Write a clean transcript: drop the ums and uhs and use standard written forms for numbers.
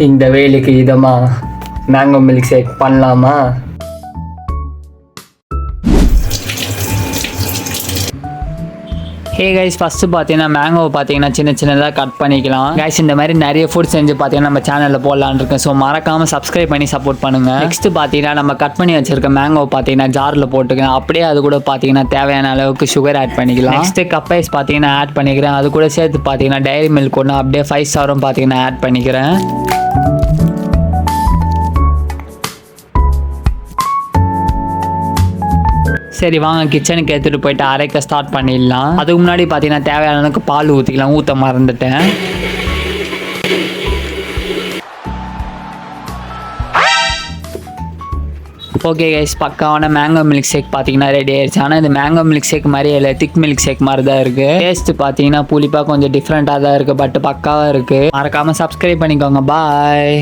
இந்த வேலைக்கு இதமா மேங்கோ மில்க் ஷேக் பண்ணலாமா? ஹே கைஸ், ஃபஸ்ட்டு பார்த்தீங்கன்னா மேங்கோவை பார்த்தீங்கன்னா சின்னதாக கட் பண்ணிக்கலாம். கைஸ் இந்த மாதிரி நிறைய ஃபுட் செஞ்சு பார்த்தீங்கன்னா நம்ம சேனலில் போடலான்னு இருக்கேன். ஸோ மறக்காமல் சப்ஸ்கிரைப் பண்ணி சப்போர்ட் பண்ணுங்கள். நெக்ஸ்ட்டு பார்த்தீங்கன்னா நம்ம கட் பண்ணி வச்சிருக்க மேங்கோவை பார்த்தீங்கன்னா ஜாரில் போட்டுக்கலாம். அப்படியே அது கூட பார்த்தீங்கன்னா தேவையான அளவுக்கு சுகர் ஆட் பண்ணிக்கலாம். நெக்ஸ்ட்டு கப் ஐஸ் பார்த்தீங்கன்னா ஆட் பண்ணிக்கிறேன். அது கூட சேர்த்து பார்த்தீங்கன்னா டைரி மில்க் ஒன்று அப்படியே 5 ஸ்டாரும் பார்த்தீங்கன்னா ஆட் பண்ணிக்கிறேன். சரி வாங்க கிச்சனுக்கு எடுத்துகிட்டு போயிட்டு அரைக்க ஸ்டார்ட் பண்ணிடலாம். அதுக்கு முன்னாடி பார்த்தீங்கன்னா தேவையான அளவுக்கு பால் ஊற்றிக்கலாம். ஊற்ற மறந்துட்டேன். ஓகே கைஸ், பக்காவான மேங்கோ மில்க் ஷேக் பார்த்தீங்கன்னா ரெடி ஆயிடுச்சு. ஆனால் இந்த மேங்கோ மில்க் ஷேக் மாதிரி இல்லை, திக் மில்க் ஷேக் மாதிரி தான் இருக்குது. டேஸ்ட்டு பார்த்தீங்கன்னா புளிப்பாக கொஞ்சம் டிஃப்ரெண்ட்டாக தான் இருக்குது, பட் பக்காவாக இருக்குது. மறக்காமல் சப்ஸ்கிரைப் பண்ணிக்கோங்க. பாய்.